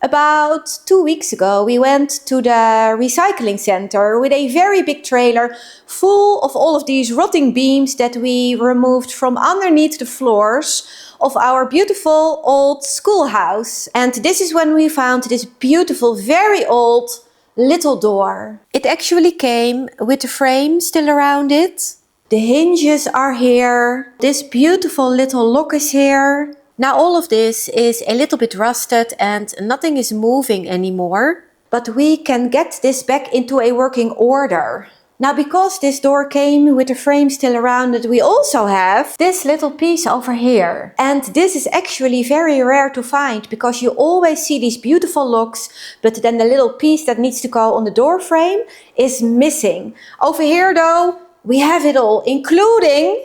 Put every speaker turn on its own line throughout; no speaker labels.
About 2 weeks ago, we went to the recycling center with a very big trailer full of all of these rotting beams that we removed from underneath the floors of our beautiful old schoolhouse. And this is when we found this beautiful, very old little door. It actually came with the frame still around it. The hinges are here. This beautiful little lock is here. Now all of this is a little bit rusted and nothing is moving anymore. But we can get this back into a working order. Now because this door came with the frame still around it, we also have this little piece over here. And this is actually very rare to find because you always see these beautiful locks, but then the little piece that needs to go on the door frame is missing. Over here though, we have it all, including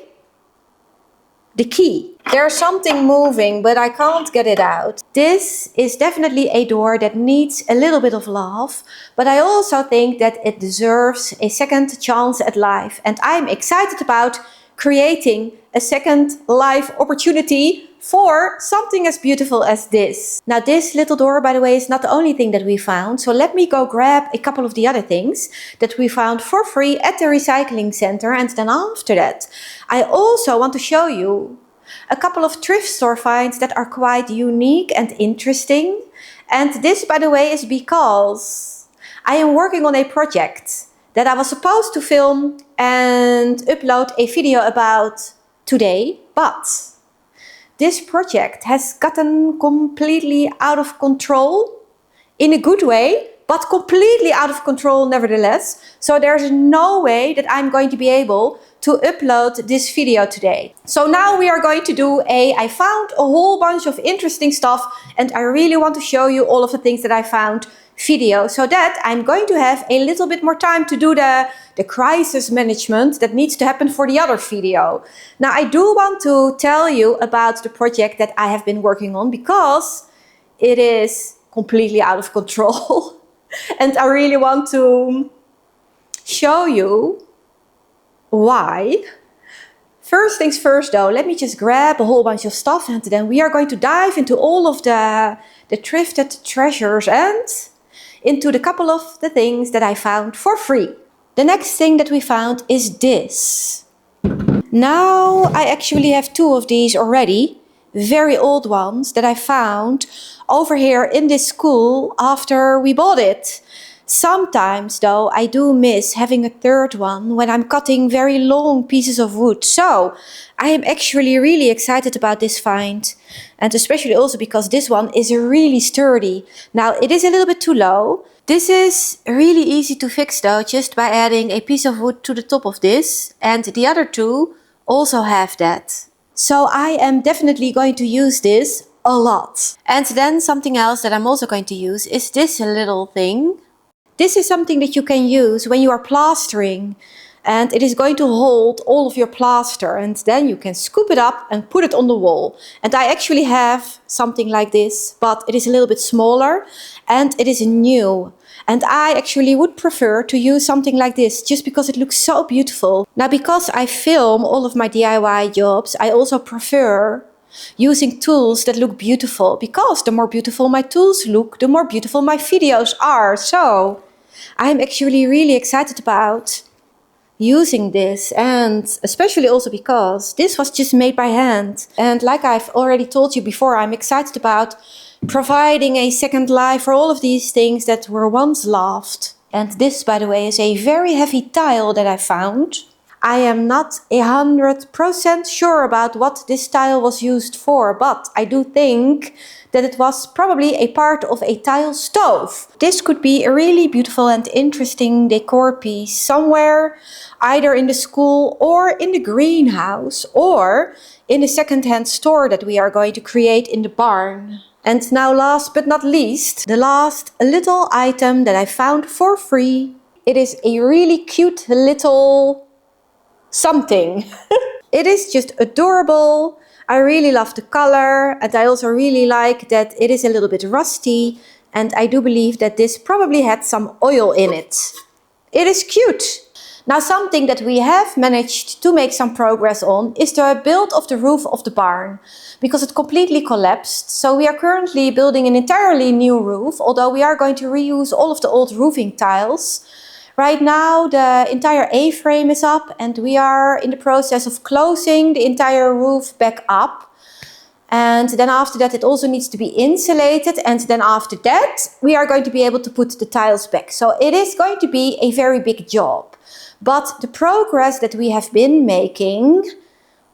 the key. There's something moving, but I can't get it out. This is definitely a door that needs a little bit of love, but I also think that it deserves a second chance at life. And I'm excited about creating a second life opportunity for something as beautiful as this. Now this little door, by the way, is not the only thing that we found. So let me go grab a couple of the other things that we found for free at the recycling center. And then after that, I also want to show you a couple of thrift store finds that are quite unique and interesting. And this, by the way, is because I am working on a project that I was supposed to film and upload a video about today, but this project has gotten completely out of control in a good way, but completely out of control nevertheless. So there's no way that I'm going to be able to upload this video today. So now we are going to do I found a whole bunch of interesting stuff and I really want to show you all of the things that I found video, so that I'm going to have a little bit more time to do the crisis management that needs to happen for the other video. Now I do want to tell you about the project that I have been working on because it is completely out of control. And I really want to show you why. First things first though, let me just grab a whole bunch of stuff and then we are going to dive into all of the thrifted treasures and into the couple of the things that I found for free. The next thing that we found is this. Now I actually have two of these already, very old ones that I found over here in this school after we bought it. Sometimes though I do miss having a third one when I'm cutting very long pieces of wood. So I am actually really excited about this find. And especially also because this one is really sturdy. Now it is a little bit too low. This is really easy to fix though, just by adding a piece of wood to the top of this. And the other two also have that. So I am definitely going to use this a lot. And then something else that I'm also going to use is this little thing. This is something that you can use when you are plastering, and it is going to hold all of your plaster, and then you can scoop it up and put it on the wall. And I actually have something like this, but it is a little bit smaller and it is new. And I actually would prefer to use something like this just because it looks so beautiful. Now because I film all of my DIY jobs, I also prefer using tools that look beautiful, because the more beautiful my tools look, the more beautiful my videos are. So I'm actually really excited about using this, and especially also because this was just made by hand. And like I've already told you before, I'm excited about providing a second life for all of these things that were once loved. And this, by the way, is a very heavy tile that I found. I am not 100% sure about what this tile was used for, but I do think that it was probably a part of a tile stove. This could be a really beautiful and interesting decor piece somewhere, either in the school or in the greenhouse or in a second-hand store that we are going to create in the barn. And now last but not least, the last little item that I found for free. It is a really cute little something. It is just adorable. I really love the color, and I also really like that it is a little bit rusty, and I do believe that this probably had some oil in it. It is cute. Now, something that we have managed to make some progress on is the build of the roof of the barn, because it completely collapsed. So we are currently building an entirely new roof, although we are going to reuse all of the old roofing tiles. Right now the entire A-frame is up and we are in the process of closing the entire roof back up. And then after that it also needs to be insulated, and then after that we are going to be able to put the tiles back. So it is going to be a very big job. But the progress that we have been making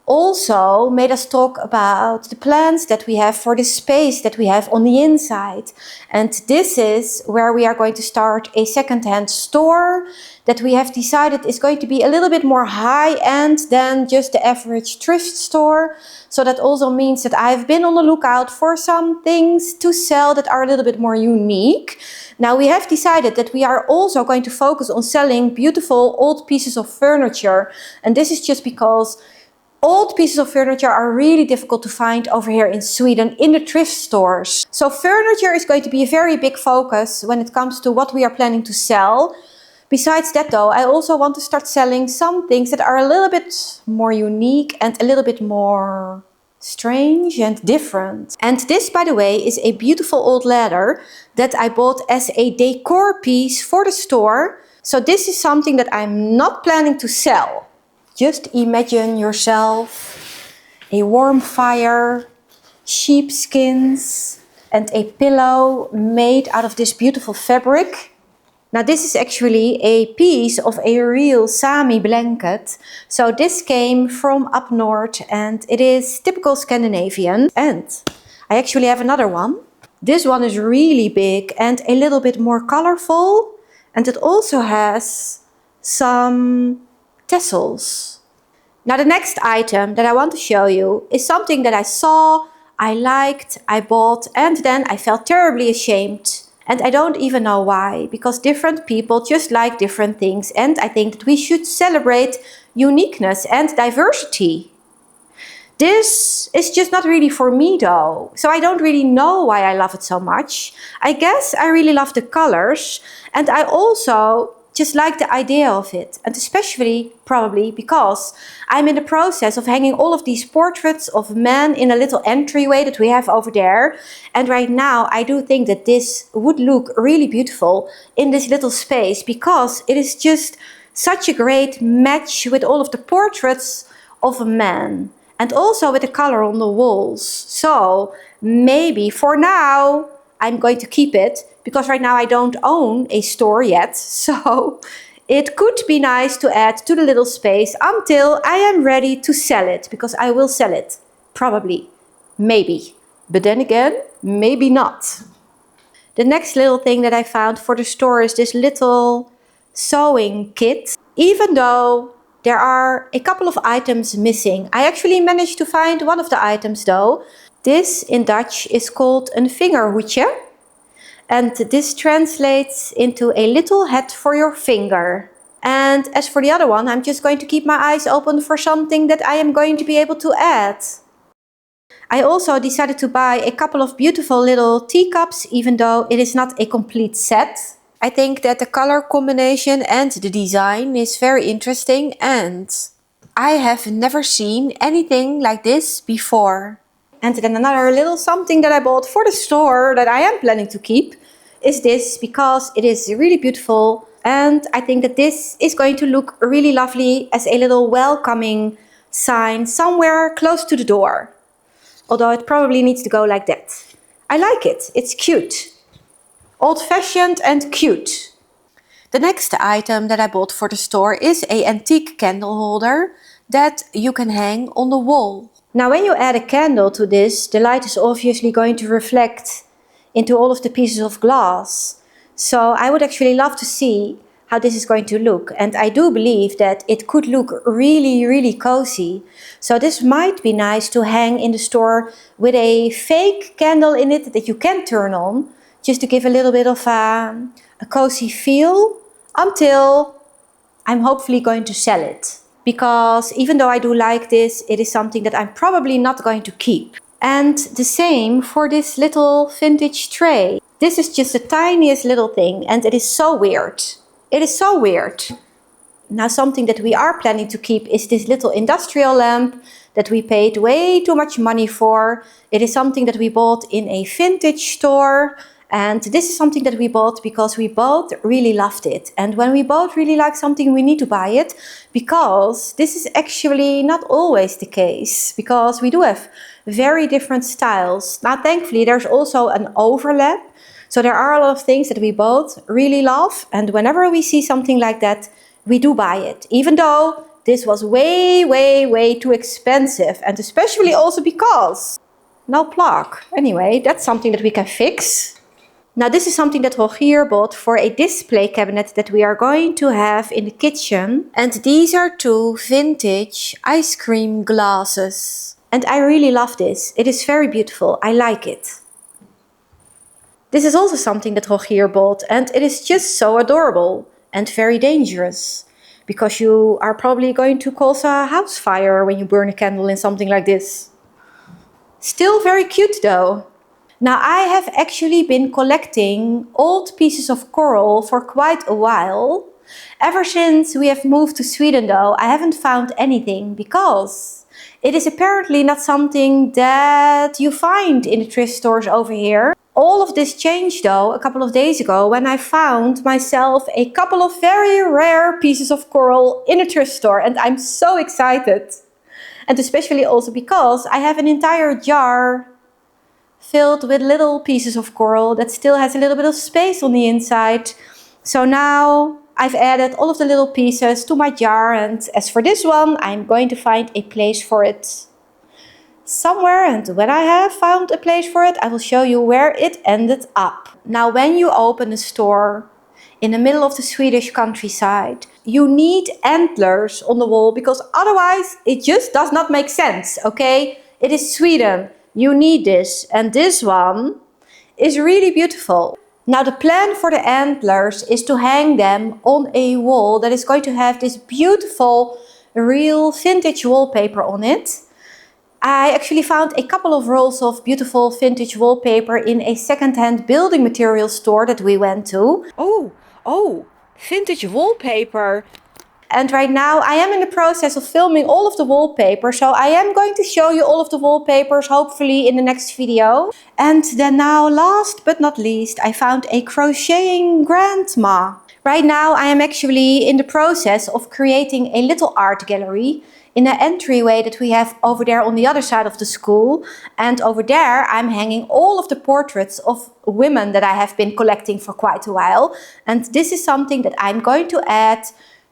also made us talk about the plans that we have for the space that we have on the inside. And this is where we are going to start a second-hand store that we have decided is going to be a little bit more high-end than just the average thrift store. So that also means that I've been on the lookout for some things to sell that are a little bit more unique. Now we have decided that we are also going to focus on selling beautiful old pieces of furniture. And this is just because old pieces of furniture are really difficult to find over here in Sweden in the thrift stores. So furniture is going to be a very big focus when it comes to what we are planning to sell. Besides that though, I also want to start selling some things that are a little bit more unique and a little bit more strange and different. And this, by the way, is a beautiful old ladder that I bought as a decor piece for the store. So this is something that I'm not planning to sell. Just imagine yourself a warm fire, sheepskins, and a pillow made out of this beautiful fabric. Now this is actually a piece of a real Sami blanket. So this came from up north and it is typical Scandinavian. And I actually have another one. This one is really big and a little bit more colorful. And it also has some tassels. Now the next item that I want to show you is something that I saw, I liked, I bought, and then I felt terribly ashamed. And I don't even know why, because different people just like different things, and I think that we should celebrate uniqueness and diversity. This is just not really for me though, so I don't really know why I love it so much. I guess I really love the colors, and I also just like the idea of it, and especially probably because I'm in the process of hanging all of these portraits of men in a little entryway that we have over there. And right now I do think that this would look really beautiful in this little space, because it is just such a great match with all of the portraits of a man and also with the color on the walls. So maybe for now I'm going to keep it, because right now I don't own a store yet. So it could be nice to add to the little space until I am ready to sell it, because I will sell it. Probably. Maybe. But then again, maybe not. The next little thing that I found for the store is this little sewing kit. Even though there are a couple of items missing, I actually managed to find one of the items though. This in Dutch is called een vingerhoedje. And this translates into a little hat for your finger. And as for the other one, I'm just going to keep my eyes open for something that I am going to be able to add. I also decided to buy a couple of beautiful little teacups, even though it is not a complete set. I think that the color combination and the design is very interesting, and I have never seen anything like this before. And then another little something that I bought for the store that I am planning to keep is this, because it is really beautiful, and I think that this is going to look really lovely as a little welcoming sign somewhere close to the door. Although it probably needs to go like that. I like it, it's cute. Old-fashioned and cute. The next item that I bought for the store is an antique candle holder that you can hang on the wall. Now when you add a candle to this, the light is obviously going to reflect into all of the pieces of glass. So I would actually love to see how this is going to look. And I do believe that it could look really, really cozy. So this might be nice to hang in the store with a fake candle in it that you can turn on, just to give a little bit of a cozy feel, until I'm hopefully going to sell it. Because even though I do like this, it is something that I'm probably not going to keep. And the same for this little vintage tray. This is just the tiniest little thing, and it is so weird. It is so weird. Now something that we are planning to keep is this little industrial lamp that we paid way too much money for. It is something that we bought in a vintage store. And this is something that we bought because we both really loved it. And when we both really like something, we need to buy it, because this is actually not always the case, because we do have very different styles. Now, thankfully, there's also an overlap. So there are a lot of things that we both really love. And whenever we see something like that, we do buy it, even though this was way, way, way too expensive. And especially also because no plug. Anyway, that's something that we can fix. Now this is something that Rogier bought for a display cabinet that we are going to have in the kitchen. And these are two vintage ice cream glasses. And I really love this. It is very beautiful. I like it. This is also something that Rogier bought, and it is just so adorable and very dangerous, because you are probably going to cause a house fire when you burn a candle in something like this. Still very cute though. Now I have actually been collecting old pieces of coral for quite a while. Ever since we have moved to Sweden though, I haven't found anything, because it is apparently not something that you find in the thrift stores over here. All of this changed though a couple of days ago when I found myself a couple of very rare pieces of coral in a thrift store, and I'm so excited. And especially also because I have an entire jar filled with little pieces of coral that still has a little bit of space on the inside. So now I've added all of the little pieces to my jar, and as for this one, I'm going to find a place for it somewhere, and when I have found a place for it, I will show you where it ended up. Now, when you open a store in the middle of the Swedish countryside, you need antlers on the wall, because otherwise it just does not make sense, okay? It is Sweden. You need this, and this one is really beautiful. Now the plan for the antlers is to hang them on a wall that is going to have this beautiful real vintage wallpaper on it. I actually found a couple of rolls of beautiful vintage wallpaper in a second-hand building material store that we went to. Oh, vintage wallpaper. And right now I am in the process of filming all of the wallpaper, so I am going to show you all of the wallpapers hopefully in the next video. And then now, last but not least, I found a crocheting grandma. Right now I am actually in the process of creating a little art gallery in the entryway that we have over there on the other side of the school. And over there I'm hanging all of the portraits of women that I have been collecting for quite a while. And this is something that I'm going to add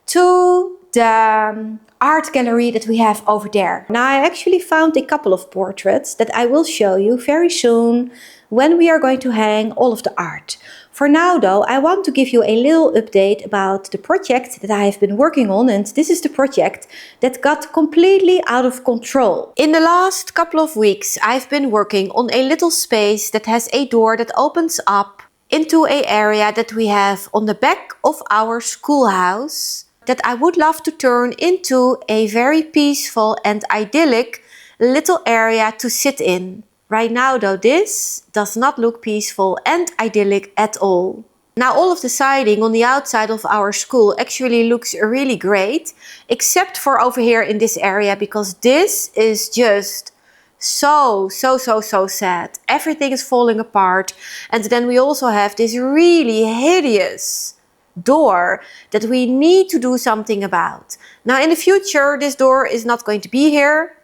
to the art gallery that we have over there. Now I actually found a couple of portraits that I will show you very soon when we are going to hang all of the art. For now though, I want to give you a little update about the project that I have been working on, and this is the project that got completely out of control. In the last couple of weeks, I've been working on a little space that has a door that opens up into an area that we have on the back of our schoolhouse that I would love to turn into a very peaceful and idyllic little area to sit in. Right now though, this does not look peaceful and idyllic at all. Now all of the siding on the outside of our school actually looks really great, except for over here in this area, because this is just so sad. Everything is falling apart. And then we also have this really hideous door that we need to do something about. Now in the future, this door is not going to be here.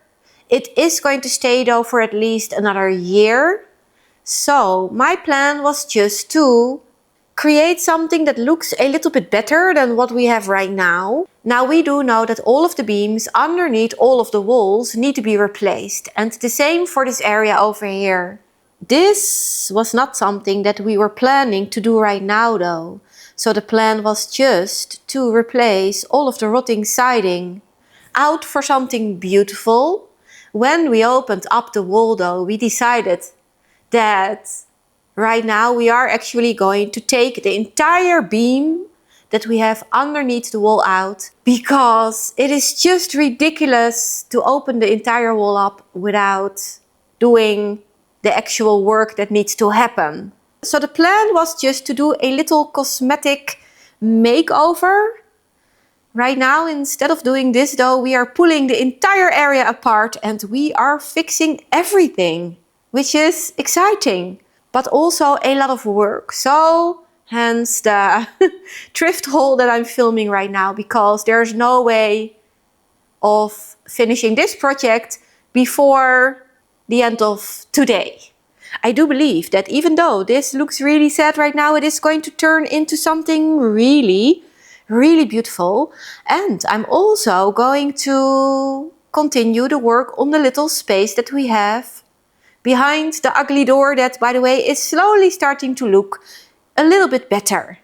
It is going to stay though for at least another year. So my plan was just to create something that looks a little bit better than what we have right now. Now we do know that all of the beams underneath all of the walls need to be replaced. And the same for this area over here. This was not something that we were planning to do right now though. So the plan was just to replace all of the rotting siding out for something beautiful. When we opened up the wall though, we decided that right now we are actually going to take the entire beam that we have underneath the wall out, because it is just ridiculous to open the entire wall up without doing the actual work that needs to happen. So the plan was just to do a little cosmetic makeover Right now, instead of doing this though, we are pulling the entire area apart and we are fixing everything, which is exciting, but also a lot of work. So, hence the thrift haul that I'm filming right now, because there's no way of finishing this project before the end of today. I do believe that even though this looks really sad right now, it is going to turn into something really, really beautiful. And I'm also going to continue the work on the little space that we have behind the ugly door that, by the way, is slowly starting to look a little bit better.